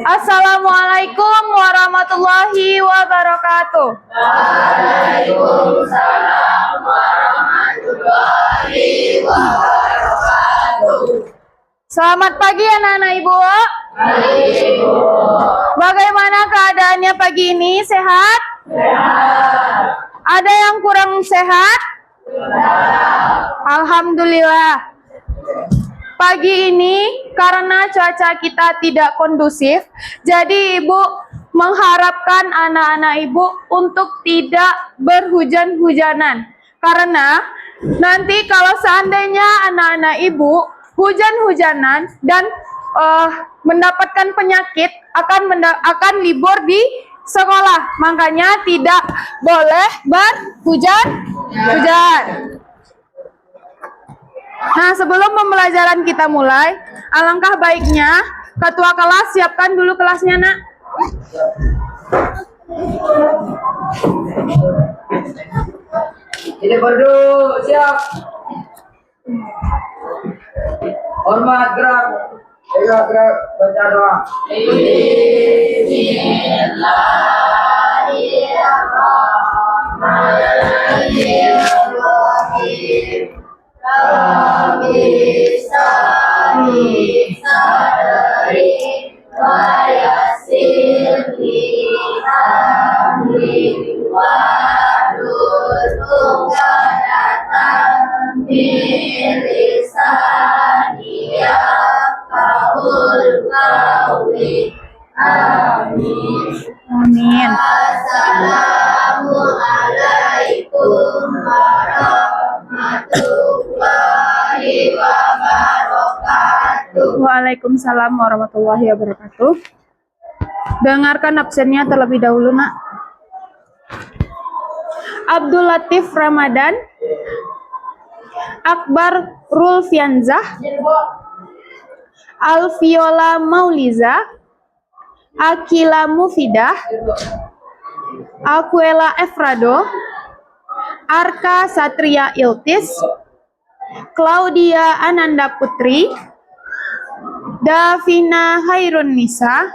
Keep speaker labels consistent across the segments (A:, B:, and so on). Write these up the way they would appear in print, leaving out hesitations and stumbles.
A: Assalamualaikum warahmatullahi wabarakatuh.
B: Waalaikumsalam warahmatullahi wabarakatuh.
A: Selamat pagi anak-anak Ibu.
B: Pagi, Ibu.
A: Bagaimana keadaannya pagi ini? Sehat?
B: Sehat.
A: Ada yang kurang sehat? Alhamdulillah. Pagi ini karena cuaca kita tidak kondusif, jadi Ibu mengharapkan anak-anak Ibu untuk tidak berhujan-hujanan. Karena nanti kalau seandainya anak-anak Ibu hujan-hujanan dan mendapatkan penyakit, akan libur di sekolah. Makanya tidak boleh berhujan-hujan. Nah, sebelum pembelajaran kita mulai, alangkah baiknya ketua kelas siapkan dulu kelasnya, Nak.
C: Ini berdua siap. Hormat gerak. Gerak baca doa.
B: Bismillahirrahmanirrahim. Rabbi shrah sadri wa yassir li amri wahlul 'uqdatam min lisani yafqahul qawli. Amin.
A: Amin.
B: Assalamualaikum warahmatullahi wabarakatuh.
A: Waalaikumsalam warahmatullahi wabarakatuh. Dengarkan absennya terlebih dahulu, Nak. Abdul Latif Ramadan, Akbar Rulfianzah, Alfiola Mauliza, Akila Mufidah, Akuela Efrado, Arka Satria Iltis, Claudia Ananda Putri, Davina Hairun Nisa,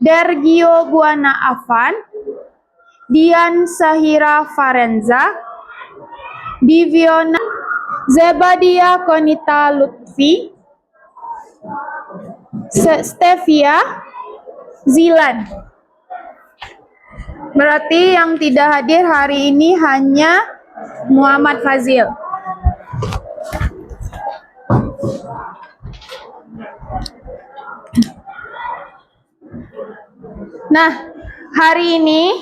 A: Dergio Buana Afan, Dian Sahira Farenza, Diviona Zebadia Konita Lutfi, Stevia Zilan. Berarti yang tidak hadir hari ini hanya Muhammad Fazil. Nah, hari ini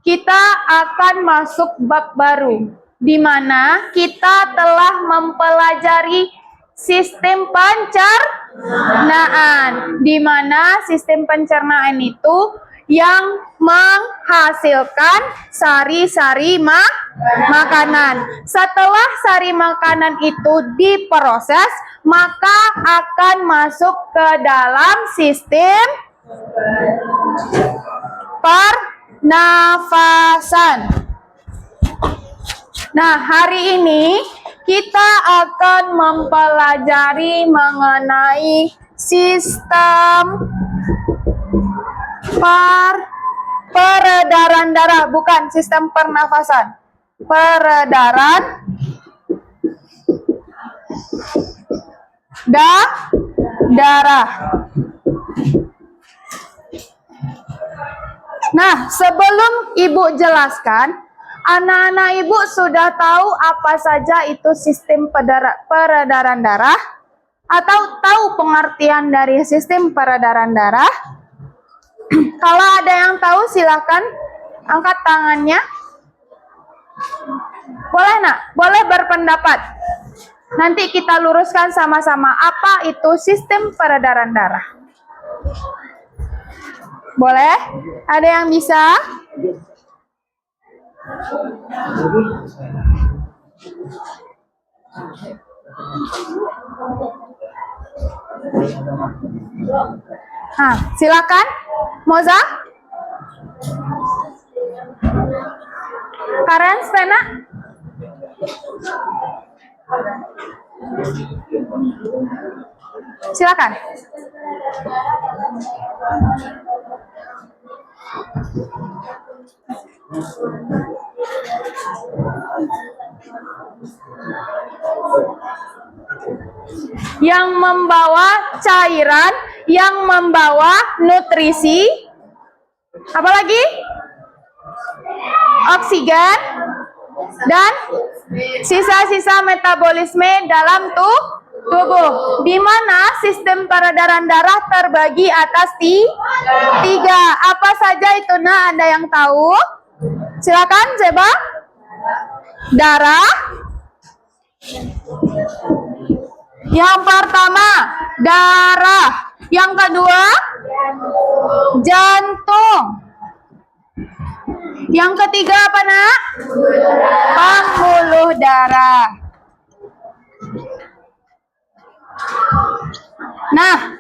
A: kita akan masuk bab baru, di mana kita telah mempelajari sistem pencernaan, di mana sistem pencernaan itu yang menghasilkan sari-sari makanan. Setelah sari makanan itu diproses, maka akan masuk ke dalam sistem pernafasan. Nah, hari ini kita akan mempelajari mengenai sistem peredaran darah, bukan sistem pernafasan. Peredaran darah. Nah, sebelum Ibu jelaskan, anak-anak Ibu sudah tahu apa saja itu sistem peredaran darah? Atau tahu pengertian dari sistem peredaran darah? Kalau ada yang tahu, silakan angkat tangannya. Boleh, Nak? Boleh berpendapat. Nanti kita luruskan sama-sama apa itu sistem peredaran darah. Boleh? Ada yang bisa? Silakan. Moza? Karen, Stena? Silakan. Yang membawa cairan, yang membawa nutrisi, apalagi oksigen, dan sisa-sisa metabolisme dalam tubuh. Di mana sistem peredaran darah terbagi atas tiga. Apa saja itu? Nah, ada yang tahu? Silakan, Zeba. Darah. Yang pertama, darah. Yang kedua, jantung. Yang ketiga apa, Nak? Pembuluh darah. Nah,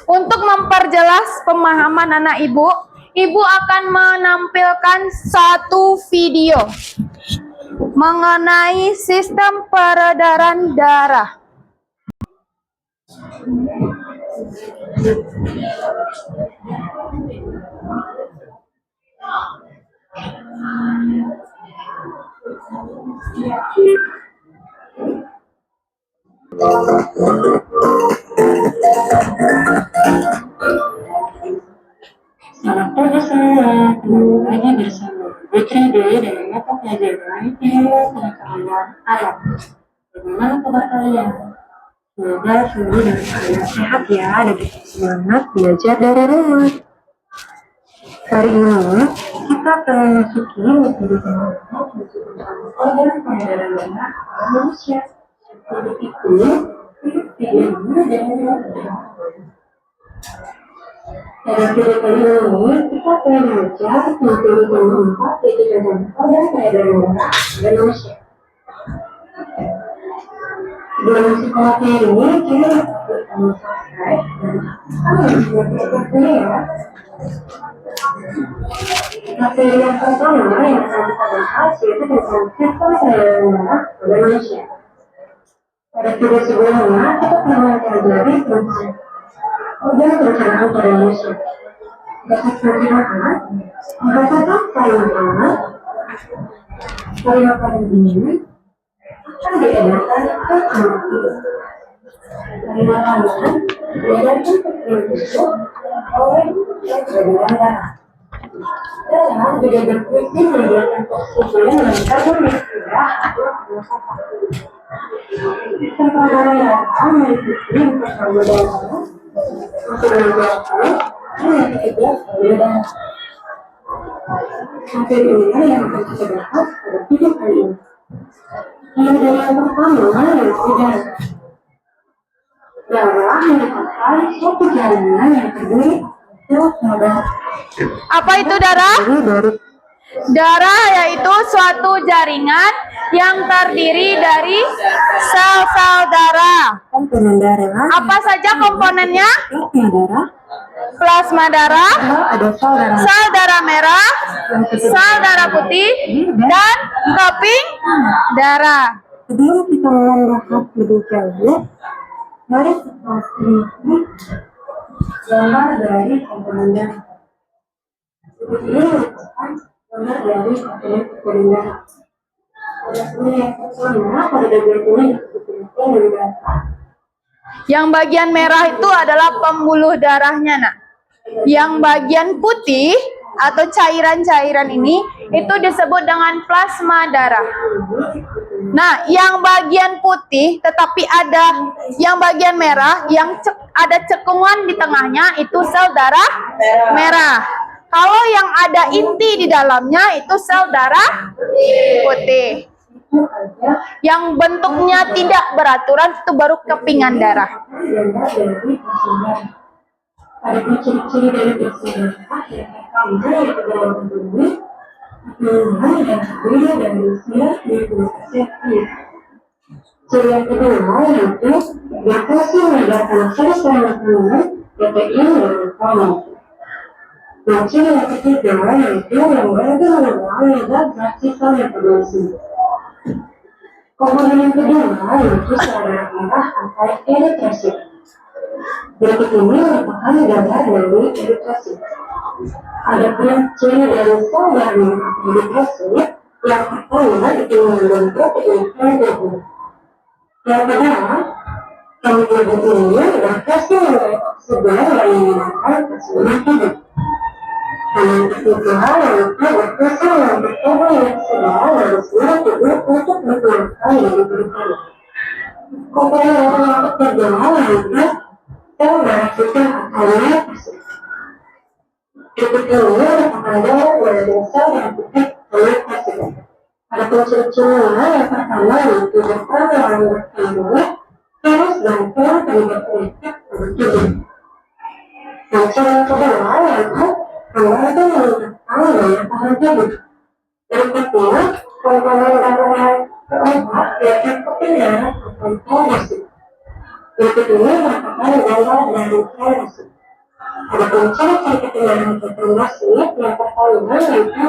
A: untuk memperjelas pemahaman anak ibu, ibu akan menampilkan satu video mengenai sistem peredaran darah.
D: Selamat pagi semua, kembali bersama Putri Dwi dengan mata pelajaran ilmu pengetahuan alam. Bagaimana kabar kalian? Semoga semua dan kalian sehat ya dan tetap semangat belajar dari rumah. Hari ini kita akan memasuki metode penelitian tentang organ peredaran darah manusia. Untuk itu, video ini dan pada video kali ini, kita akan belajar materi keempat yaitu tentang organ peredaran darah pada manusia. Sebelum masuk ke materi ini, kita pertama subscribe dan menonton ya. Materi yang pertama yang akan kita bahas yaitu tentang sistem peredaran darah pada manusia. Pada video sebelumnya, kita pernah mempelajari tentang organ peredaran pada manusia. Dapat perkiraan, berdasarkan kalimat ini akan diedarkan ke anak itu. Kalimat diedarkan ke tubuh oleh peredaran darah. Darah juga berfungsi mengeluarkan oksigen dan karbon dioksida atau pengosatan. Sistem peredaran darah meliputi pembuluh darah, pembuluh darah, dan ketiga pembuluh darah. Materi ini yang akan kita bahas pada video kali ini. Yang pertama yaitu darah. Darah merupakan suatu jaringan yang terdiri darah.
A: Apa itu darah? Darah yaitu suatu jaringan yang terdiri dari sel-sel darah.
D: Komponen darah.
A: Apa saja komponennya?
D: Darah.
A: Plasma darah,
D: Ada sel darah.
A: sel darah merah, sel darah putih, dan keping darah.
D: Sebelum kita membahas lebih jauh, mari kita lihat gambar dari komponen darah. Ini merupakan gambar dari komponen darah. Yang pertama pada bagian ini disebut pembuluh darah.
A: Yang bagian merah itu adalah pembuluh darahnya, Nak. Yang bagian putih atau cairan-cairan ini itu disebut dengan plasma darah. Nah, yang bagian putih tetapi ada yang bagian merah yang ada cekungan di tengahnya itu sel darah merah. Kalau yang ada inti di dalamnya itu sel darah putih. Yang bentuknya tidak beraturan itu baru kepingan darah.
D: Ada ciri-ciri dari plasma darah yang pertama yaitu dalam tubuh dan berbeda dari usia 20%. Ciri yang kedua yaitu berfungsi mengedarkan sel-sel makanan protein dan hormon. Dan ciri yang ketiga yaitu yang berada dalam zat zat sisa metabolisme. Komponen yang kedua yaitu sel darah merah atau eritrosit. Berikut ini merupakan gambar dari edukasi. Adapun ciri dari sebuah edukasi yang pertama itu membentuk individu. Yang kedua, individu ini berhasil sebuah yang menggunakan keseluruhan hidup. Yang ketiga, yaitu berhasil membentuk yang sebuah manusia hidup untuk menggunakan yang diberikan. Kemudian yang ketiga, yaitu yang melakukan akalnya tersebut. Berikut ini merupakan gambar dari desa yang dibuat oleh tersebut. Adapun ciri-cirinya yang pertama yaitu berperan bertanggung terus bantuan terlibat politik bertujuan. Yang ciri kedua yaitu membantu meningkatkan daya tahan tubuh. Berikutnya komponen gabungan keempat yaitu kepindahan atau toleransi. Berikut ini merupakan gambar dari toleransi. Adapun ciri-ciri kepindahan atau toleransi yang pertama yaitu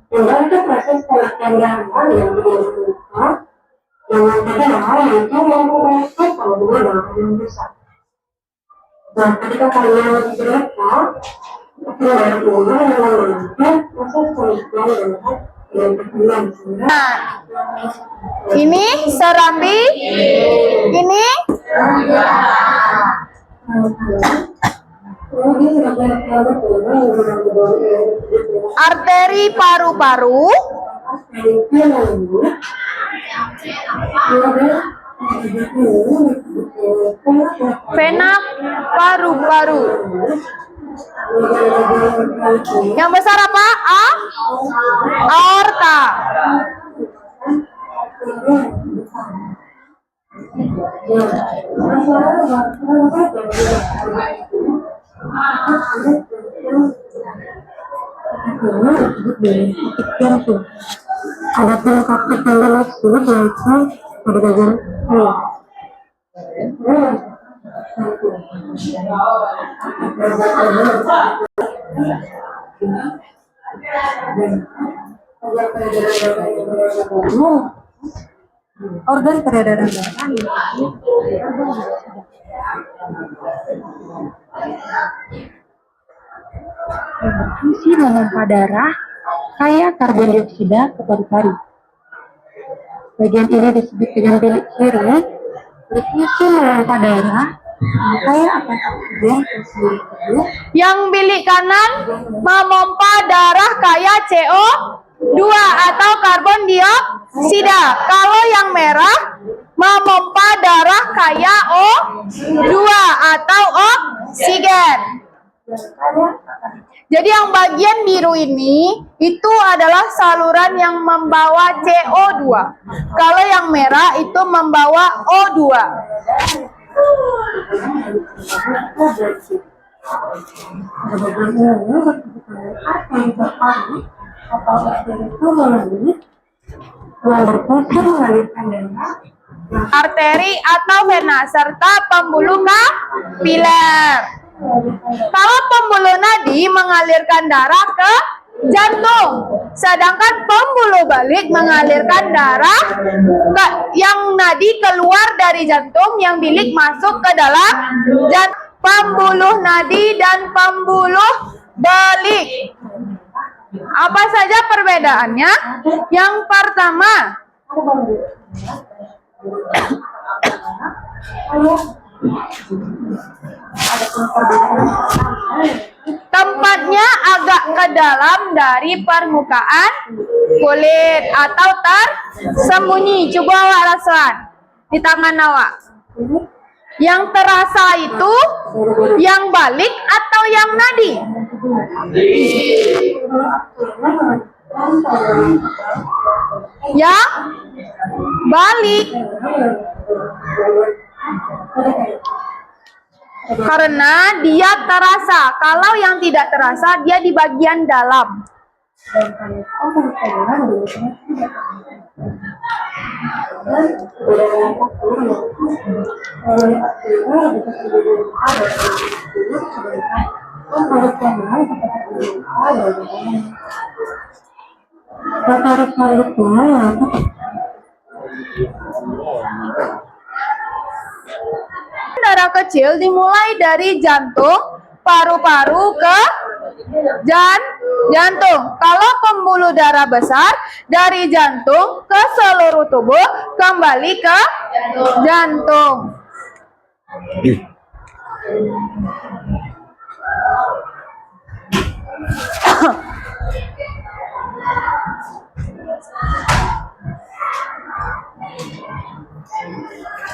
D: membantu proses pemakaian bahan yang diinginkan. Yang kedua yaitu memperbaiki pengguna bahan yang besar. Nah, ketika kalian berkata, kepindahan ini membantu proses pemakaian bahan yang berkembang.
A: Nah, ini serambi, ini arteri paru-paru, vena paru-paru. Yang besar apa? Aorta.
D: Adapun praktik yang dimaksud yaitu pada bagian organ peredaran darah. Berfungsi memompa darah kaya karbon dioksida ke paru-paru. Bagian ini disebut dengan bilik kiri. Berfungsi memompa darah kaya akan oksigen ke seluruh tubuh.
A: Yang bilik kanan memompa darah kaya CO2 atau karbon dioksida. Kalau yang merah memompa darah kaya O2 atau oksigen. Jadi yang bagian biru ini itu adalah saluran yang membawa CO2. Kalau yang merah itu membawa O2. Arteri atau vena serta pembuluh kapiler. Kalau pembuluh nadi mengalirkan darah ke jantung, sedangkan pembuluh balik mengalirkan darah yang nadi keluar dari jantung, yang bilik masuk ke dalam jantung. Pembuluh nadi dan pembuluh balik. Apa saja perbedaannya? Yang pertama, tempatnya agak ke dalam dari permukaan kulit atau tersembunyi. Coba awak rasakan di tangan awak. Yang terasa itu yang balik atau yang nadi? Yang balik. Karena dia terasa. Kalau yang tidak terasa, dia di bagian dalam. Darah ke kecil dimulai dari jantung, paru-paru ke jantung. Kalau pembuluh darah besar dari jantung ke seluruh tubuh kembali ke jantung.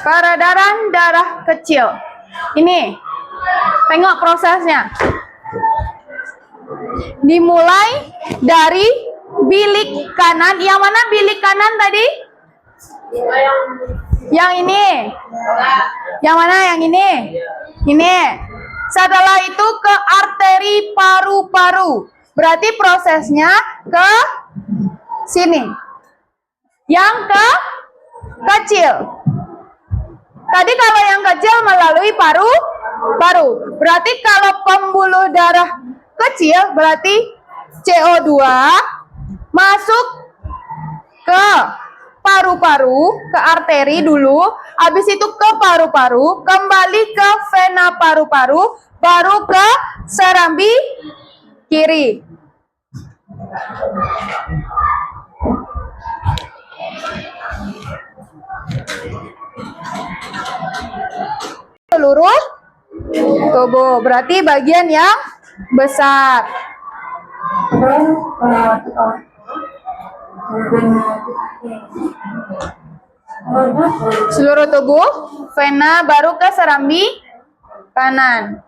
A: Peredaran darah kecil. Ini, tengok prosesnya. Dimulai dari bilik kanan. Yang mana bilik kanan tadi? Yang ini. Yang mana yang ini? Ini. Setelah itu ke arteri paru-paru. Berarti prosesnya ke sini. Yang ke kecil. Tadi kalau yang kecil melalui paru-paru. Berarti kalau pembuluh darah kecil berarti CO2 masuk ke paru-paru, ke arteri dulu, habis itu ke paru-paru, kembali ke vena paru-paru, baru ke serambi kiri. Seluruh tubuh, berarti bagian yang besar. Seluruh tubuh, vena baru ke serambi kanan.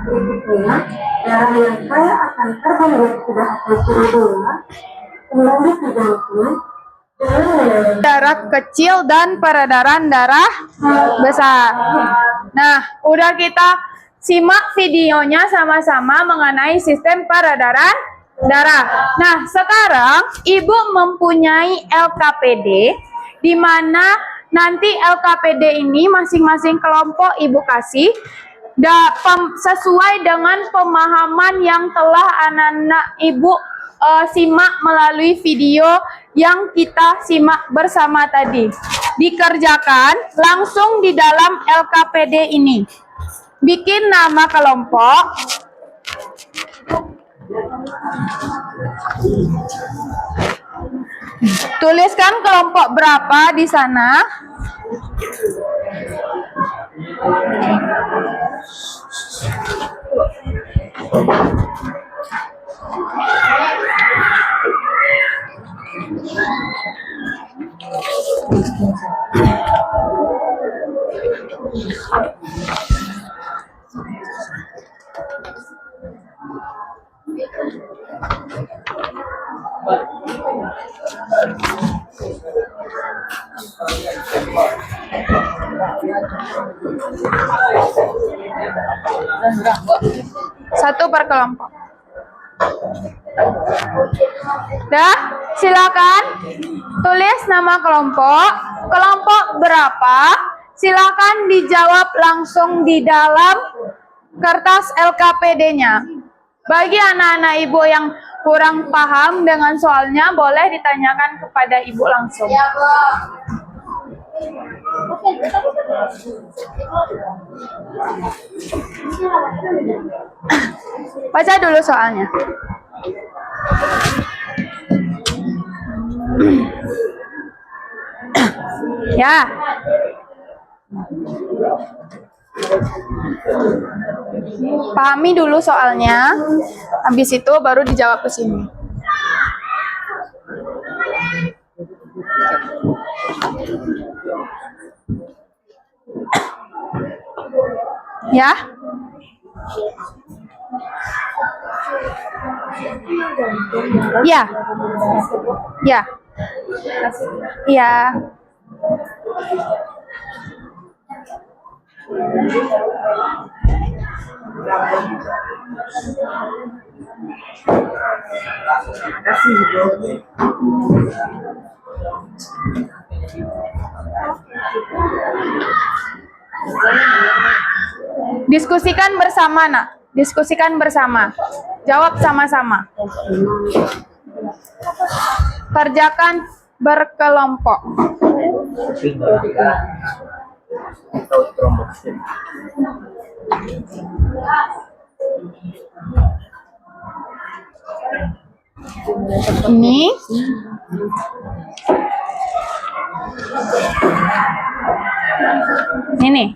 D: Berikutnya, darah yang kaya akan karbohidrat kembali ke jantung.
A: Darah kecil dan peredaran darah besar. Nah, udah kita simak videonya sama-sama mengenai sistem peredaran darah. Nah, sekarang Ibu mempunyai LKPD, di mana nanti LKPD ini masing-masing kelompok Ibu kasih sesuai dengan pemahaman yang telah anak-anak Ibu simak melalui video yang kita simak bersama tadi. Dikerjakan langsung di dalam LKPD ini. Bikin nama kelompok. Tuliskan kelompok berapa di sana. Satu per kelompok. Dah, silakan tulis nama kelompok. Kelompok berapa? Silakan dijawab langsung di dalam kertas LKPD-nya. Bagi anak-anak Ibu yang kurang paham dengan soalnya, boleh ditanyakan kepada Ibu langsung. Baca dulu soalnya. Ya. Pahami dulu soalnya, habis itu baru dijawab ke sini. Ya. Ya. Ya. Iya. Diskusikan bersama, nak. Diskusikan bersama. Jawab sama-sama. Kerjakan berkelompok. Ini nih.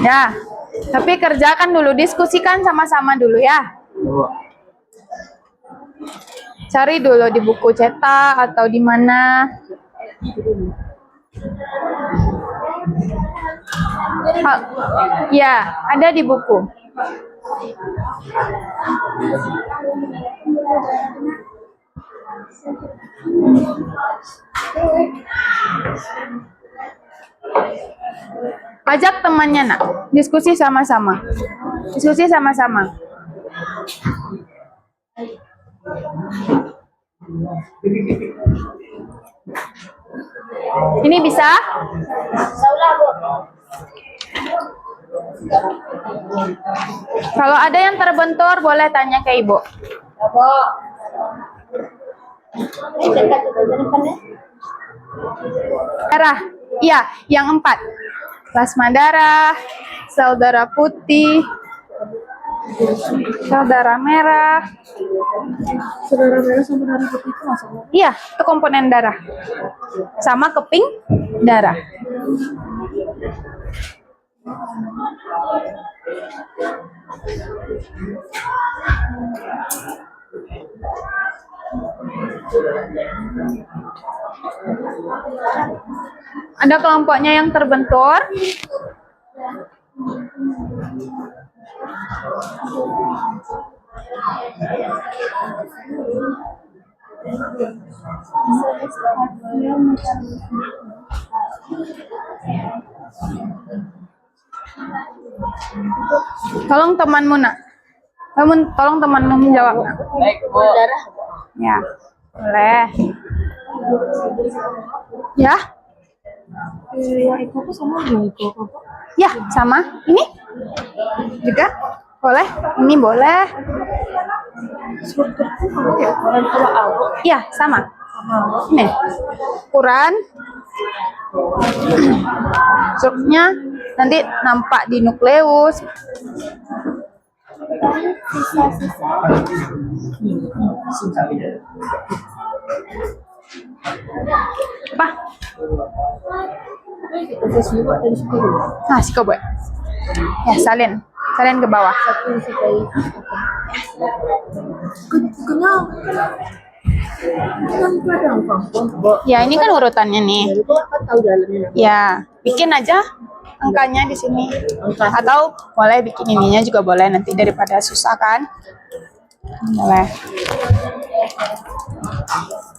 A: Ya, tapi kerjakan dulu, diskusikan sama-sama dulu ya. Cari dulu di buku cetak atau di mana. Ya, ada di buku. Ajak temannya, nak. Diskusi sama-sama. Diskusi sama-sama. Ini bisa? Kalau ada yang terbentur, boleh tanya ke ibu. Darah, iya, yang 4. Plasma darah, sel darah putih, sel darah merah.
D: Saudara merah sama darah putih itu masalah.
A: Iya, itu komponen darah. Sama keping darah. Ada kelompoknya yang terbentur. Tolong temanmu, nak. Tolong temanmu menjawab, nak.
C: Baik, Bu.
A: Ya, boleh. Ya,
D: Itu tuh sama itu apa?
A: ya sama. Ini juga boleh. Ini boleh.
D: Kalau aku
A: Ya, sama. Ini ukuran. Strukturnya nanti nampak di nukleus. Apa? Nah, si buat. Ya, salin ke bawah. Ya, ini kan urutannya nih. Ya, bikin aja angkanya di sini. Atau boleh bikin ininya juga boleh, nanti daripada susah kan. Boleh.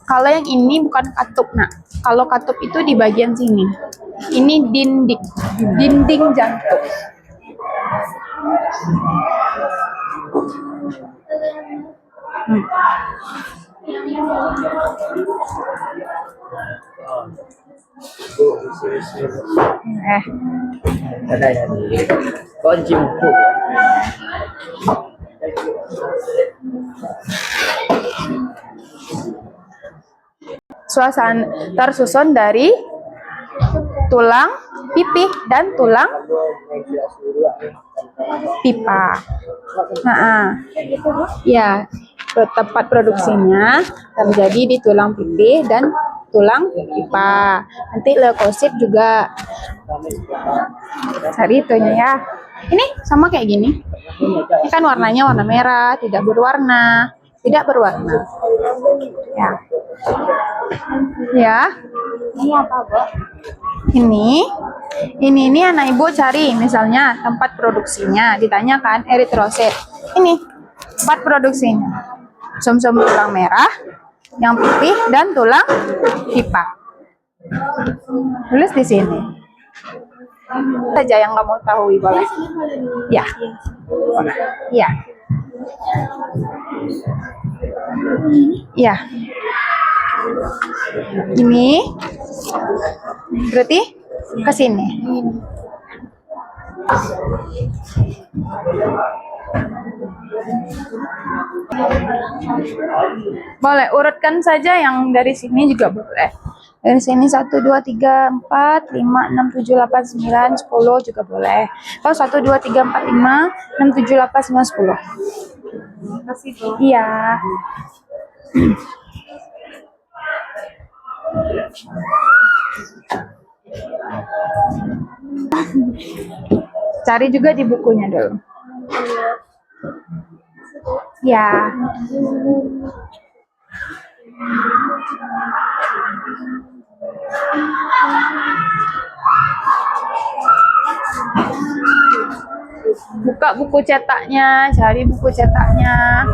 A: Kalau yang ini bukan katup, nak. Kalau katup itu di bagian sini. Ini dinding jantung.
C: Kunci buku.
A: Suasana tersusun dari tulang pipih dan tulang pipa. Ya, tempat produksinya terjadi di tulang pipih dan tulang pipa. Nanti leukosit juga. Cari itunya ya. Ini sama kayak gini. Ini kan warnanya warna merah, tidak berwarna. tidak berwarna. Ya. Ya.
B: Ini apa, Bu?
A: Ini anak ibu cari misalnya tempat produksinya, ditanyakan eritrosit. Ini tempat produksinya. Sum-sum tulang merah, yang putih dan tulang pipa. Tulis di sini. Saja yang kamu tahu boleh. Ya. Ya. Ya. Ini berarti ke sini. Boleh urutkan saja yang dari sini juga boleh. Dari sini 1, 2, 3, 4, 5, 6, 7, 8, 9, 10 juga boleh. Kalau 1, 2, 3, 4, 5, 6, 7, 8, 9, 10.
B: Kasih, Bu.
A: Iya. Cari juga di bukunya dulu. Ya. Buka buku cetaknya, cari buku cetaknya.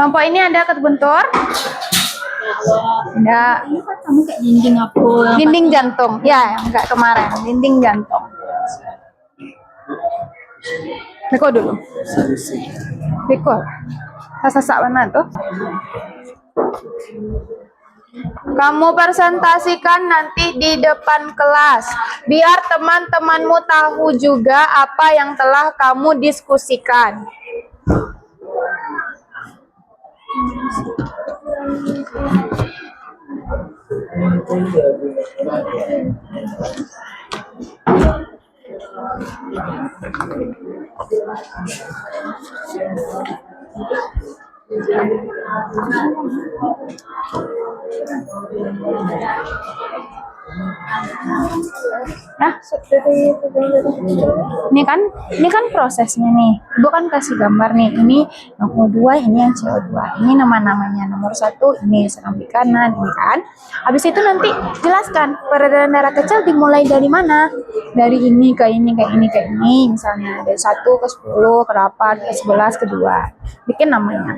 A: Kelompok ini ada kebentur? Enggak.
B: Ini kan kamu kayak dinding aku.
A: Dinding jantung. Ya, yang enggak kemarin. Dinding jantung. Beko dulu. Beko. Sasak mana tuh? Kamu presentasikan nanti di depan kelas. Biar teman-temanmu tahu juga apa yang telah kamu diskusikan. Nah, ini kan prosesnya nih. Ibu kan kasih gambar nih. Ini yang O2, ini yang CO2. Ini nama-namanya. Nomor 1 ini serambi kanan, ini kan. Habis itu nanti jelaskan peredaran darah kecil dimulai dari mana? Dari ini ke ini ke ini ke ini. Misalnya dari 1 ke 10, ke 8, ke 11, ke 2. Bikin namanya.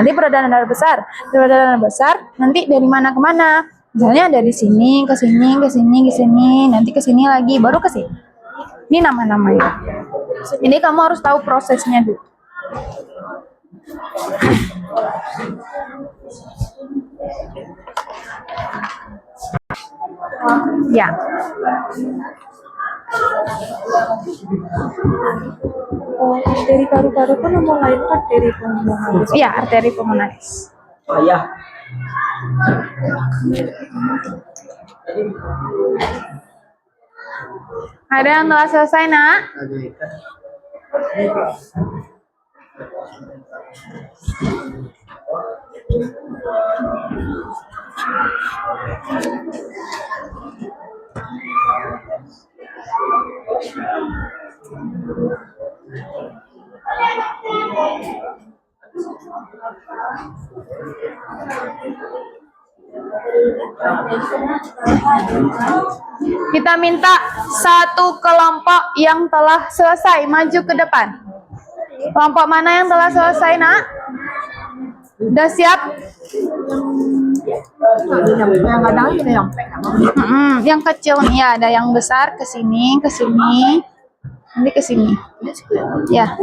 A: Nanti peredaran darah besar. Peredaran darah besar nanti dari mana ke mana? Misalnya dari sini ke sini ke sini ke sini, nanti ke sini lagi, baru ke sini. Ini nama-namanya. Ini kamu harus tahu prosesnya dulu. Ya.
B: Arteri paru-paru kan nama lain arteri pulmonalis.
A: Iya, arteri pulmonaris.
C: Ayah.
A: Ada yang telah selesai, Nak? Kita minta satu kelompok yang telah selesai maju ke depan. Kelompok mana yang telah selesai, Nak? Udah siap? Yang kecil nih ya, ada yang besar ke sini, nanti ke sini. Ya.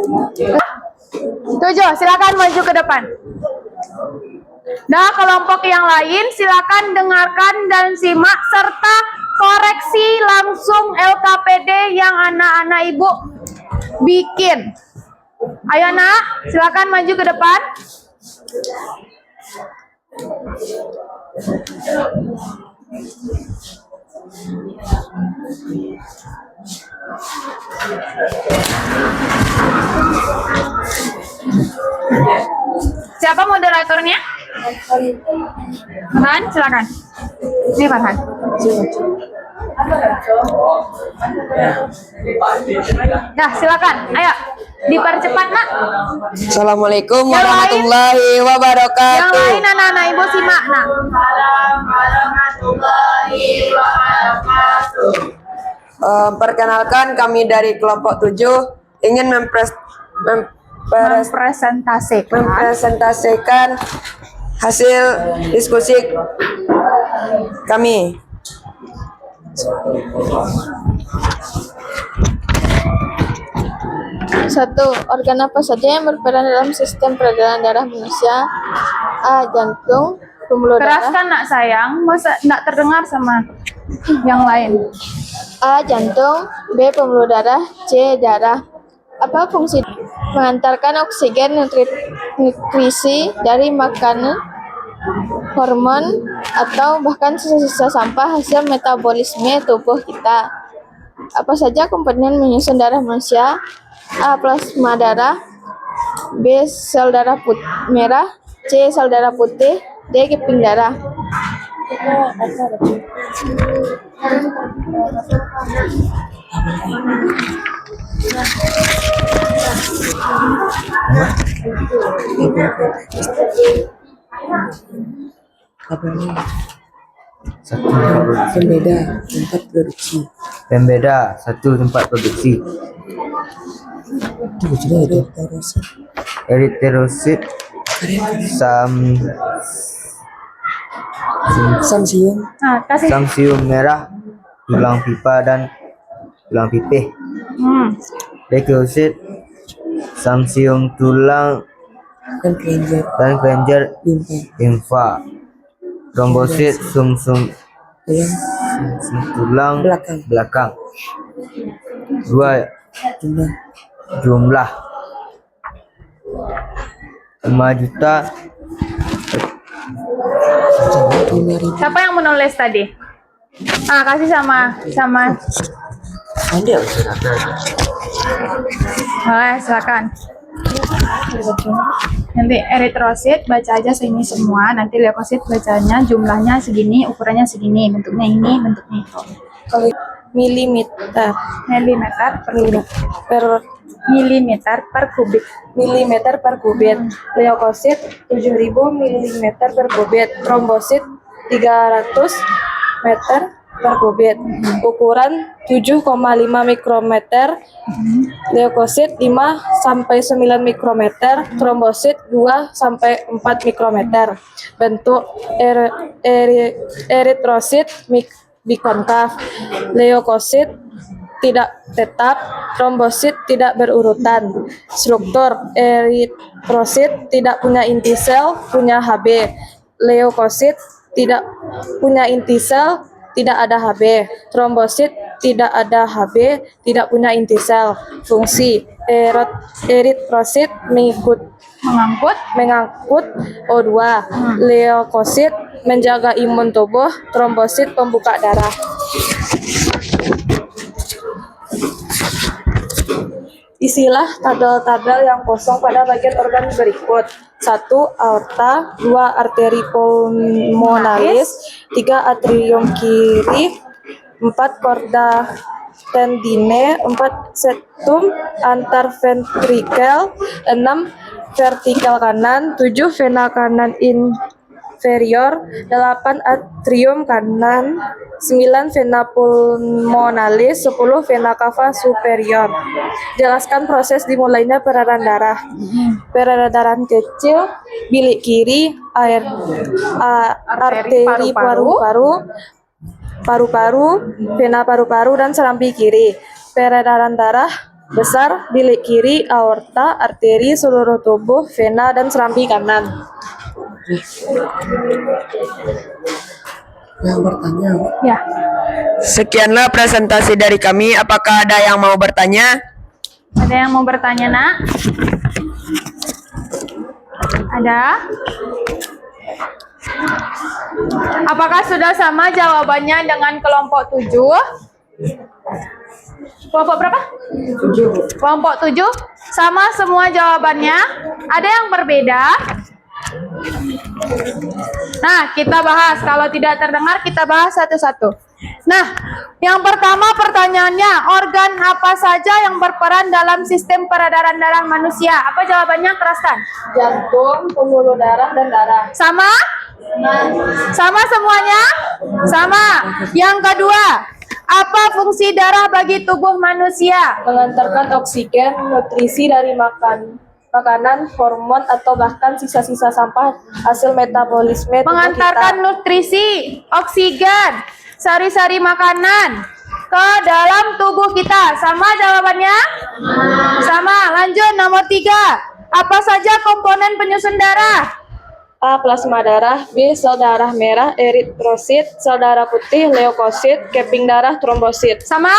A: 7, silakan maju ke depan. Nah, kelompok yang lain silakan dengarkan dan simak serta koreksi langsung LKPD yang anak-anak ibu bikin. Ayo, Nak, silakan maju ke depan. Siapa moderatornya? Silakan. Ini Farhan. Nah, silakan. Ayo, dipercepat, Nak.
E: Assalamualaikum
A: Yang
E: warahmatullahi
A: Yang
E: wabarakatuh.
A: lain anak-anak Ibu simak, Nak.
E: Perkenalkan, kami dari kelompok 7 ingin mempresentasikan hasil diskusi kami.
F: Satu, organ apa saja yang berperan dalam sistem peredaran darah manusia? A. Jantung, pembuluh darah.
A: Keraskan, Nak, sayang. Masa nggak terdengar sama yang lain?
F: A. Jantung, B. Pembuluh darah, C. Darah. Apa fungsi? Mengantarkan oksigen, nutrisi dari makanan, hormon, atau bahkan sisa-sisa sampah hasil metabolisme tubuh kita. Apa saja komponen menyusun darah manusia? A. Plasma darah, B. Sel darah merah, C. Sel darah putih, D. Keping darah.
C: Pembeda satu tempat produksi. Erythrosit,
A: Nah, kasih.
C: samsium merah, tulang pipa dan tulang pipih. Leukosit, samsium tulang dan kelenjar limfa. Trombosit, sumsum tulang belakang. 2. Jumlah 5 juta.
A: Siapa yang menulis tadi? Ah, kasih sama. Oh, silakan. Nanti eritrosit baca aja ini semua. Nanti leukosit bacanya jumlahnya segini, ukurannya segini, bentuknya ini, bentuknya itu.
B: Milimeter per kubit. Leukosit 7000 milimeter per kubit. Trombosit 300 meter per kubit. Ukuran 7,5 mikrometer. Leukosit 5 sampai 9 mikrometer. Trombosit 2 sampai 4 mikrometer. Bentuk eritrosit bikonkav. Leukosit tidak tetap, trombosit tidak berurutan. Struktur eritrosit tidak punya inti sel, punya Hb. Leukosit tidak punya inti sel, tidak ada Hb. Trombosit tidak ada Hb, tidak punya inti sel. Fungsi eritrosit mengangkut O2. Leukosit menjaga imun tubuh, trombosit pembuka darah. Isilah tabel-tabel yang kosong pada bagian organ berikut. 1. Aorta, 2. Arteri pulmonalis, 3. Atrium kiri, 4. Chorda tendine, 4. Septum antarventrikel, 6. Vertikal kanan, 7. Vena kanan inferior, 8. Atrium kanan, 9. Vena pulmonalis, 10. Vena cava superior. Jelaskan proses dimulainya peredaran darah. Peredaran kecil, bilik kiri, arteri paru-paru, vena paru-paru dan serambi kiri. Peredaran darah besar, bilik kiri, aorta, arteri, seluruh tubuh, vena dan serambi kanan.
E: Yang bertanya.
A: Ya.
E: Sekianlah presentasi dari kami. Apakah ada yang mau bertanya?
A: Ada yang mau bertanya, Nak? Ada? Apakah sudah sama jawabannya dengan kelompok 7? Kelompok berapa? 7. Kelompok 7 sama semua jawabannya. Ada yang berbeda? Nah, kita bahas. Kalau tidak terdengar, kita bahas satu-satu. Nah, yang pertama pertanyaannya, organ apa saja yang berperan dalam sistem peredaran darah manusia? Apa jawabannya? Keraskan.
B: Jantung, pembuluh darah, dan darah.
A: Sama? Sama semuanya? Sama. Yang kedua, apa fungsi darah bagi tubuh manusia?
B: Mengantarkan oksigen, nutrisi dari makanan, hormon, atau bahkan sisa-sisa sampah hasil metabolisme tubuh
A: Mengantarkan
B: kita.
A: nutrisi, oksigen, sari-sari makanan ke dalam tubuh kita. Sama jawabannya? Sama. Lanjut, nomor 3. Apa saja komponen penyusun darah?
B: A. Plasma darah. B. Sel darah merah, eritrosit. Sel darah putih, leukosit. Keping darah, trombosit.
A: Sama?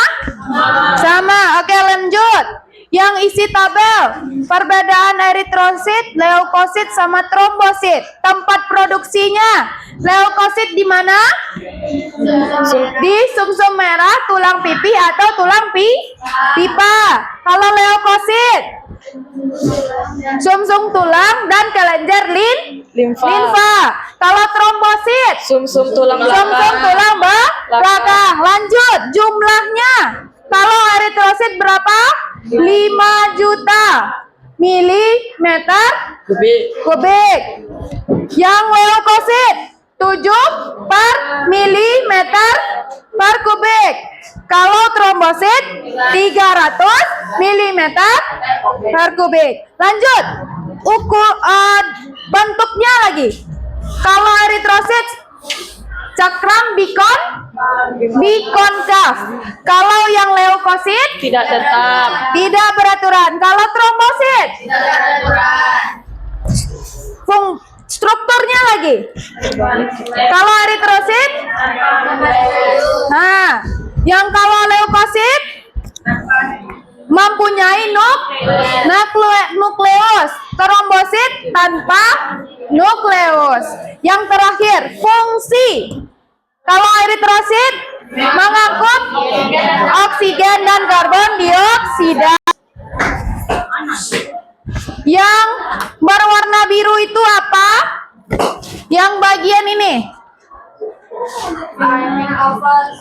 A: Sama. Oke, lanjut. Yang isi tabel, perbedaan eritrosit, leukosit, sama trombosit. Tempat produksinya, leukosit di mana? Di sumsum merah, tulang pipi, atau tulang pipa. Kalau leukosit, sumsum tulang dan kelenjar limfa. Kalau trombosit,
B: Sumsum tulang
A: sumsum
B: belakang.
A: tulang belakang. Lanjut, jumlahnya. Kalau eritrosit berapa? 5 juta milimeter kubik. Yang leukosit 7 per milimeter per kubik. Kalau trombosit 300 milimeter per kubik. Lanjut, bentuknya lagi. Kalau eritrosit cakram bikonkaf. Kalau yang leukosit
B: Tidak tetap.
A: tidak beraturan. Kalau trombosit strukturnya lagi. Kalau eritrosit, nah, yang kalau leukosit mempunyai nukleus, trombosit tanpa nukleus. Yang terakhir, fungsi. Kalau eritrosit mengangkut oksigen dan karbon dioksida. Yang berwarna biru itu apa? Yang bagian ini.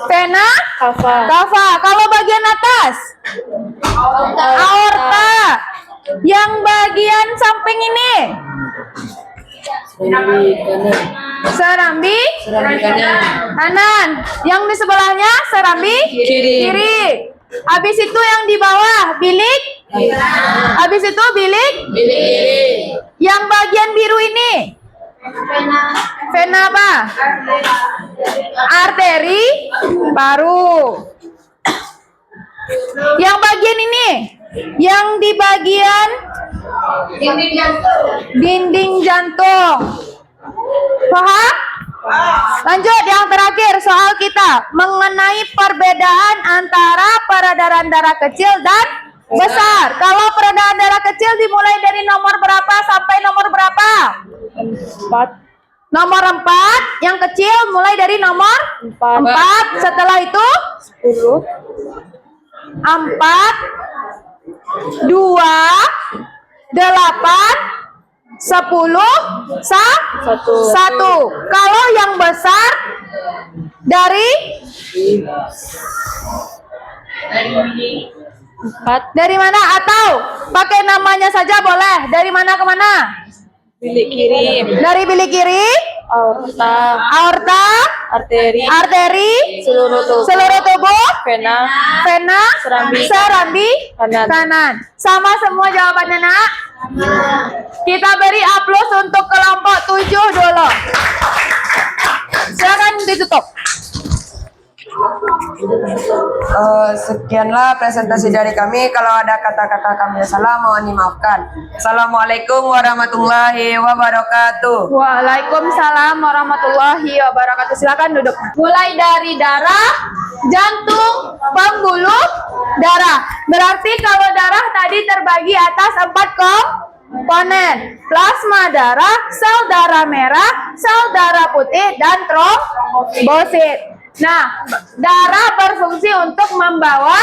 A: Vena cava. Kalau bagian atas, aorta. Yang bagian samping ini, serambi kanan. Yang di sebelahnya serambi kiri. Habis itu yang di bawah bilik. Habis itu bilik. Yang bagian biru ini, vena apa? Arteri paru. Yang bagian ini, yang di bagian dinding jantung. Paham? Lanjut, yang terakhir soal kita mengenai perbedaan antara peredaran darah kecil dan besar. Kalau peredaran darah kecil dimulai dari nomor berapa sampai nomor berapa?
B: 4.
A: Nomor 4, yang kecil mulai dari nomor 4. Setelah itu
B: 10.
A: 4, 2, 8, 10, 1. Kalau yang besar dari
B: 4.
A: dari mana, atau pakai namanya saja boleh. Dari mana ke mana?
B: Bilik kiri.
A: Dari bilik kiri, aorta,
B: Arteri.
A: seluruh tubuh,
B: Vena.
A: serambi, kanan. Sama semua jawabannya, nak. Kita beri aplaus untuk kelompok 7 dulu. Silakan ditutup.
E: Sekianlah presentasi dari kami. Kalau ada kata-kata kami salah, mohon dimaafkan. Assalamualaikum warahmatullahi wabarakatuh.
A: Waalaikumsalam warahmatullahi wabarakatuh. Silakan duduk. Mulai dari darah, jantung, pembuluh darah. Berarti kalau darah tadi terbagi atas 4 komponen. Plasma darah, sel darah merah, sel darah putih, dan trombosit. Nah, darah berfungsi untuk membawa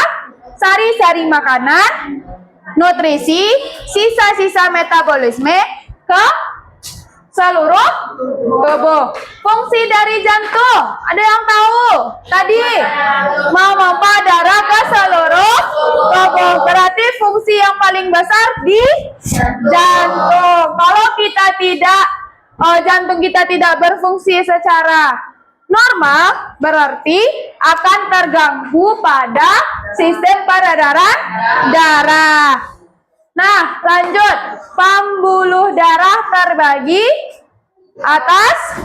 A: sari-sari makanan, nutrisi, sisa-sisa metabolisme ke seluruh tubuh. Fungsi dari jantung, ada yang tahu? Tadi memompa darah ke seluruh tubuh. Berarti fungsi yang paling besar di jantung. Kalau kita tidak, jantung kita tidak berfungsi secara normal, berarti akan terganggu pada sistem peredaran darah. Nah, lanjut. Pembuluh darah terbagi atas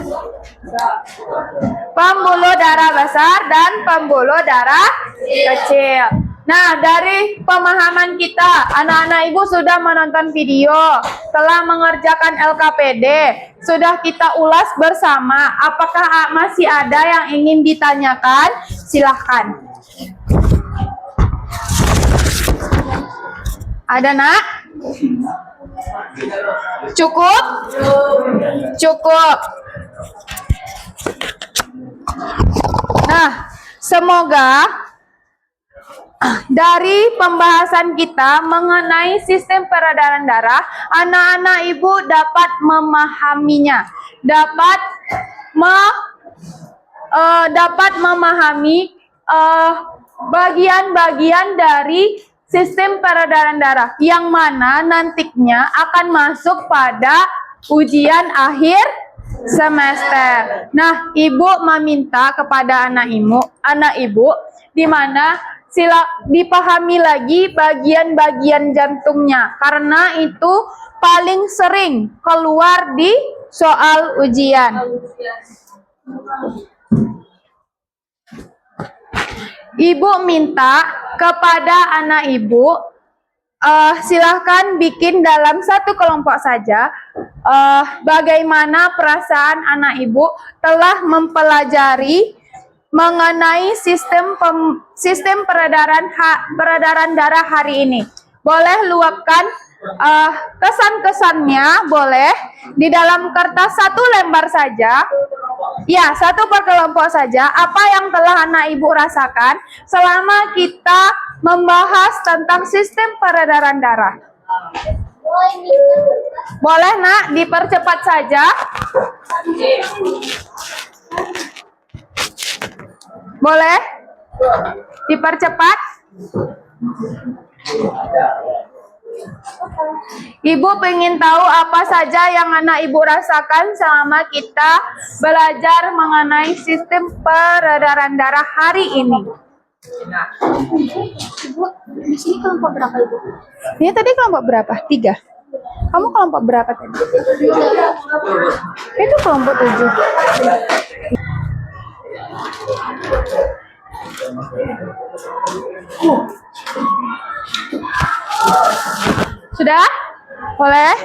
A: pembuluh darah besar dan pembuluh darah kecil. Nah, dari pemahaman kita, anak-anak ibu sudah menonton video, telah mengerjakan LKPD, sudah kita ulas bersama. Apakah masih ada yang ingin ditanyakan? Silahkan. Ada, Nak? Cukup? Cukup. Nah, semoga dari pembahasan kita mengenai sistem peredaran darah, anak-anak ibu dapat memahaminya, dapat memahami bagian-bagian dari sistem peredaran darah yang mana nantinya akan masuk pada ujian akhir semester. Nah, ibu meminta kepada anak ibu di mana sila dipahami lagi bagian-bagian jantungnya karena itu paling sering keluar di soal ujian. Ibu minta kepada anak ibu silahkan bikin dalam satu kelompok saja bagaimana perasaan anak ibu telah mempelajari mengenai sistem peredaran darah hari ini. Boleh luapkan kesan-kesannya, boleh di dalam kertas satu lembar saja. Ya, satu per kelompok saja. Apa yang telah anak ibu rasakan selama kita membahas tentang sistem peredaran darah? Boleh, Nak, dipercepat saja. Boleh? Dipercepat. Ibu pengen tahu apa saja yang anak ibu rasakan selama kita belajar mengenai sistem peredaran darah hari ini. Ibu, di sini kelompok berapa, Ibu? Ini tadi kelompok berapa? 3. Kamu kelompok berapa tadi? Itu kelompok 7. Sudah? Boleh?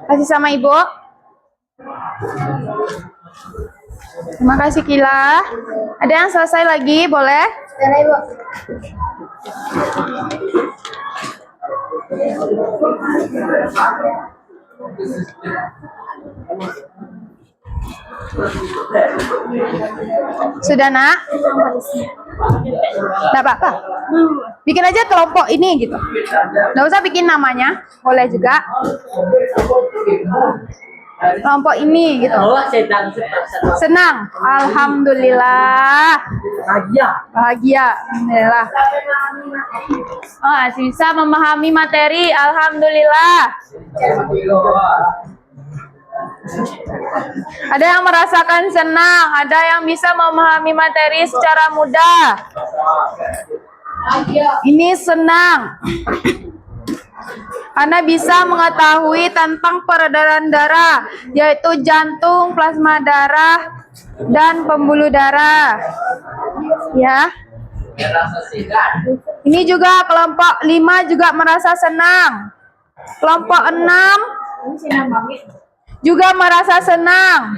A: Kasih sama ibu. Terima kasih, Kila. Ada yang selesai lagi? Boleh? Boleh, Ibu. Sudah, Nak? Nggak apa-apa. Bikin aja kelompok ini gitu. Nggak usah bikin namanya. Boleh juga. Kelompok ini gitu. Senang. Alhamdulillah. Bahagia. Alhamdulillah. Oh, masih bisa memahami materi. Alhamdulillah. Ada yang merasakan senang, ada yang bisa memahami materi secara mudah. Ini senang karena bisa mengetahui tentang peredaran darah, yaitu jantung, plasma darah, dan pembuluh darah. Ya. Ini juga kelompok 5 juga merasa senang. Kelompok 6 juga merasa senang.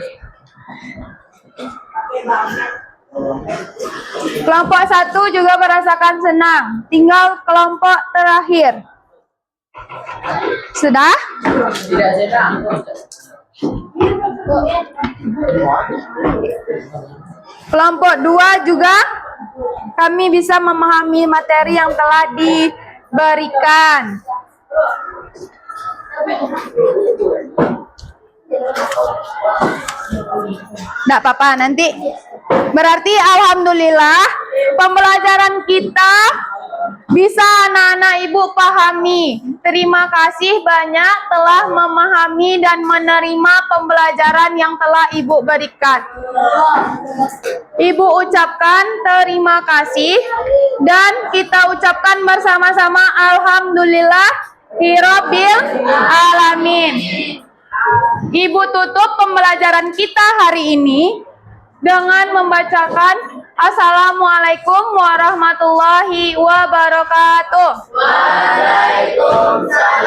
A: Kelompok 1 juga merasakan senang. Tinggal kelompok terakhir. Sudah? Tidak senang. Kelompok 2 juga kami bisa memahami materi yang telah diberikan. Nggak apa-apa, nanti. Berarti alhamdulillah pembelajaran kita bisa anak-anak ibu pahami. Terima kasih banyak telah memahami dan menerima pembelajaran yang telah ibu berikan. Ibu ucapkan terima kasih dan kita ucapkan bersama-sama alhamdulillah Rabbil alamin. Ibu tutup pembelajaran kita hari ini dengan membacakan Assalamualaikum warahmatullahi wabarakatuh. Waalaikumsalam.